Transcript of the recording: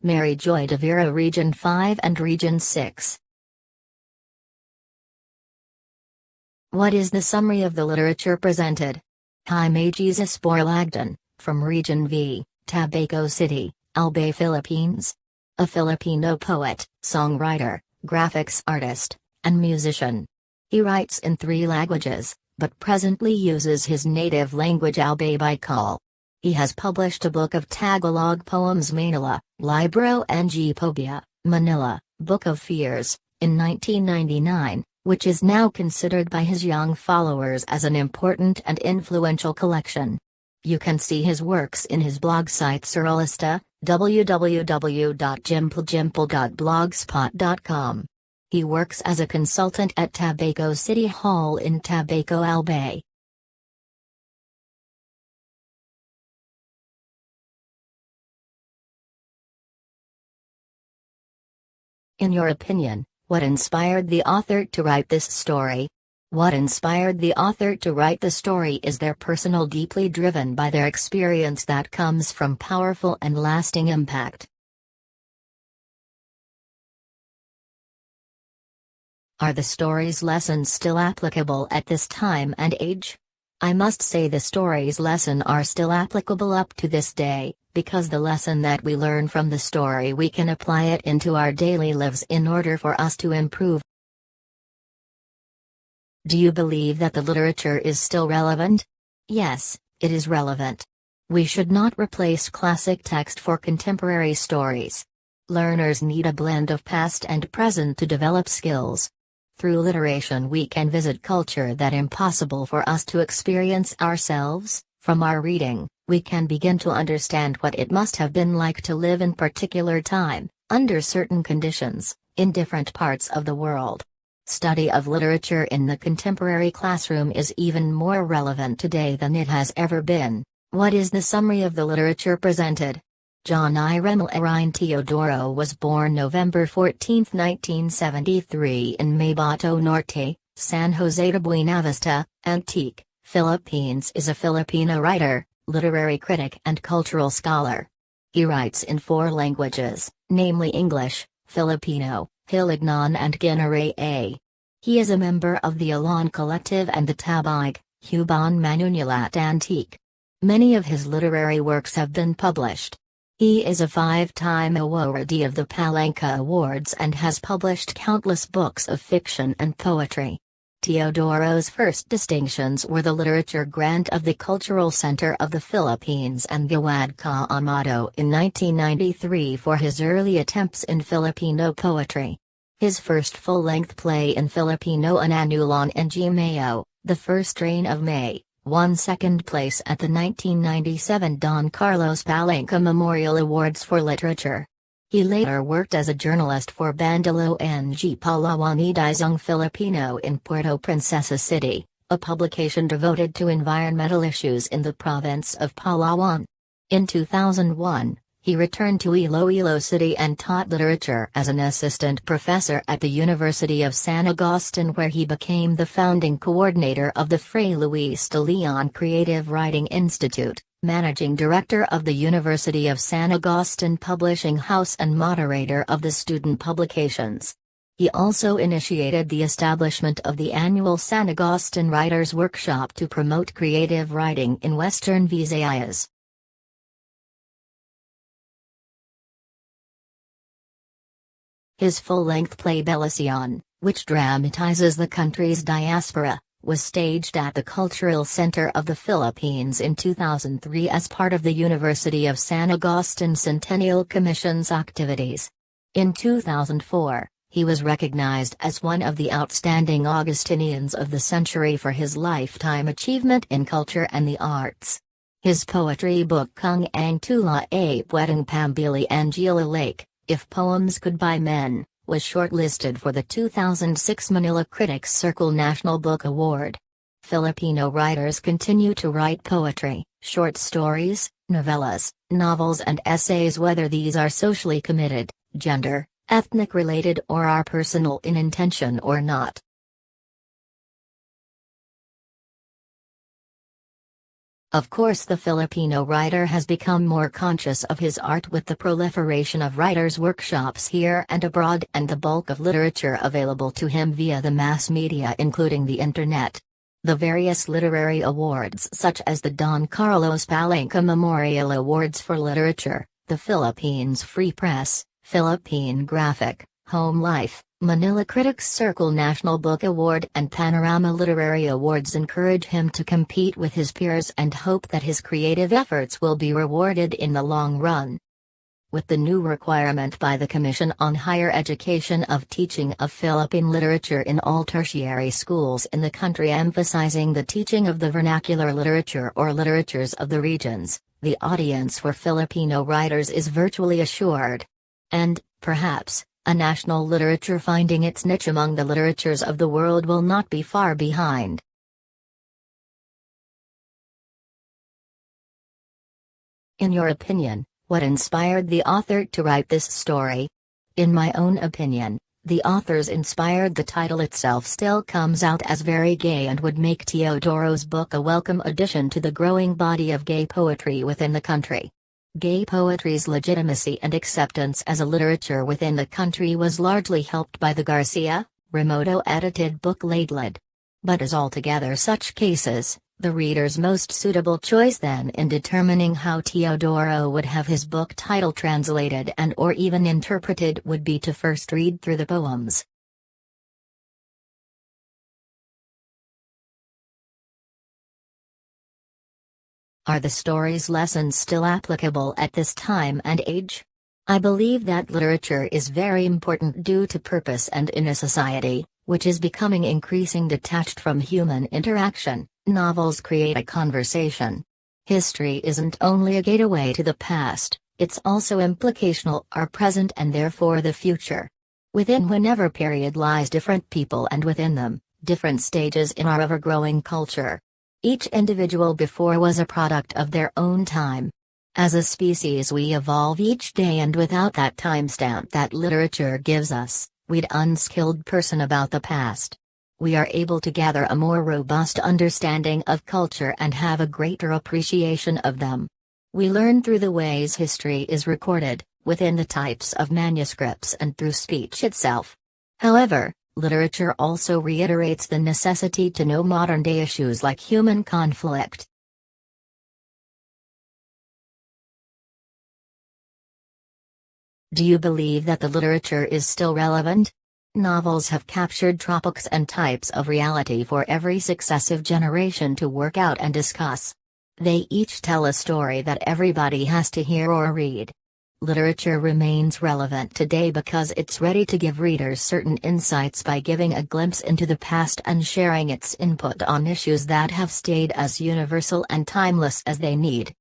Mary Joy de Vera, Region 5 and Region 6. What is the summary of the literature presented? Jaime Jesus Borlagdan, from Region V, Tabaco City, Albay, Philippines. A Filipino poet, songwriter, graphics artist, and musician. He writes in 3 languages, but presently uses his native language Albay Bicol. He has published a book of Tagalog poems, Manila, Libro ng Pobia, Manila, Book of Fears, in 1999, which is now considered by his young followers as an important and influential collection. You can see his works in his blog site Surrealista, www.jimplejimple.blogspot.com. He works as a consultant at Tabaco City Hall in Tabaco, Albay. In your opinion, what inspired the author to write this story? What inspired the author to write the story is their personal, deeply driven by their experience that comes from powerful and lasting impact. Are the story's lessons still applicable at this time and age? I must say the story's lessons are still applicable up to this day, because the lesson that we learn from the story we can apply it into our daily lives in order for us to improve. Do you believe that the literature is still relevant? Yes, it is relevant. We should not replace classic text for contemporary stories. Learners need a blend of past and present to develop skills. Through literation we can visit culture that impossible for us to experience ourselves. From our reading, we can begin to understand what it must have been like to live in particular time, under certain conditions, in different parts of the world. Study of literature in the contemporary classroom is even more relevant today than it has ever been. What is the summary of the literature presented? John Irene Arine Teodoro was born November 14, 1973 in Maybato Norte, San Jose de Buenavista, Antique, Philippines. Is a Filipino writer, literary critic and cultural scholar. He writes in 4 languages, namely English, Filipino, Hilignan and Ginaraya. He is a member of the Alon Collective and the Tabig, Huban Manunulat Antique. Many of his literary works have been published. He is a 5-time awardee of the Palanca Awards and has published countless books of fiction and poetry. Teodoro's first distinctions were the Literature Grant of the Cultural Center of the Philippines and Gawad Ka Amado in 1993 for his early attempts in Filipino poetry. His first full-length play in Filipino, Ananulan ng Mayo, The First Rain of May, won 2nd place at the 1997 Don Carlos Palanca Memorial Awards for Literature. He later worked as a journalist for Bandalo ng Palawanidizong Filipino in Puerto Princesa City, a publication devoted to environmental issues in the province of Palawan. In 2001, he returned to Iloilo City and taught literature as an assistant professor at the University of San Agustin, where he became the founding coordinator of the Fray Luis de Leon Creative Writing Institute, managing director of the University of San Agustin Publishing House and moderator of the student publications. He also initiated the establishment of the annual San Agustin Writers' Workshop to promote creative writing in Western Visayas. His full-length play Belacion, which dramatizes the country's diaspora, was staged at the Cultural Center of the Philippines in 2003 as part of the University of San Agustin Centennial Commission's activities. In 2004, he was recognized as one of the outstanding Augustinians of the century for his lifetime achievement in culture and the arts. His poetry book Kung Ang Tula A Pwedeng Pambili Angela Lake, If Poems Could Buy Men, was shortlisted for the 2006 Manila Critics Circle National Book Award. Filipino writers continue to write poetry, short stories, novellas, novels and essays, whether these are socially committed, gender, ethnic related or are personal in intention or not. Of course, the Filipino writer has become more conscious of his art with the proliferation of writers' workshops here and abroad and the bulk of literature available to him via the mass media, including the internet. The various literary awards, such as the Don Carlos Palanca Memorial Awards for Literature, the Philippines Free Press, Philippine Graphic, Home Life, Manila Critics Circle National Book Award and Panorama Literary Awards encourage him to compete with his peers and hope that his creative efforts will be rewarded in the long run. With the new requirement by the Commission on Higher Education of teaching of Philippine literature in all tertiary schools in the country, emphasizing the teaching of the vernacular literature or literatures of the regions, the audience for Filipino writers is virtually assured. And, perhaps, a national literature finding its niche among the literatures of the world will not be far behind. In your opinion, what inspired the author to write this story? In my own opinion, the author's inspired the title itself still comes out as very gay and would make Teodoro's book a welcome addition to the growing body of gay poetry within the country. Gay poetry's legitimacy and acceptance as a literature within the country was largely helped by the Garcia, Remoto edited book Laidlid. But as altogether such cases, the reader's most suitable choice then in determining how Teodoro would have his book title translated and or even interpreted would be to first read through the poems. Are the story's lessons still applicable at this time and age? I believe that literature is very important due to purpose and in a society, which is becoming increasingly detached from human interaction, novels create a conversation. History isn't only a gateway to the past, it's also implicational our present and therefore the future. Within whenever period lies different people and within them, different stages in our ever-growing culture. Each individual before was a product of their own time. As a species we evolve each day, and without that timestamp that literature gives us, we'd unskilled person about the past. We are able to gather a more robust understanding of culture and have a greater appreciation of them. We learn through the ways history is recorded, within the types of manuscripts and through speech itself. However, literature also reiterates the necessity to know modern-day issues like human conflict. Do you believe that the literature is still relevant? Novels have captured topics and types of reality for every successive generation to work out and discuss. They each tell a story that everybody has to hear or read. Literature remains relevant today because it's ready to give readers certain insights by giving a glimpse into the past and sharing its input on issues that have stayed as universal and timeless as they need.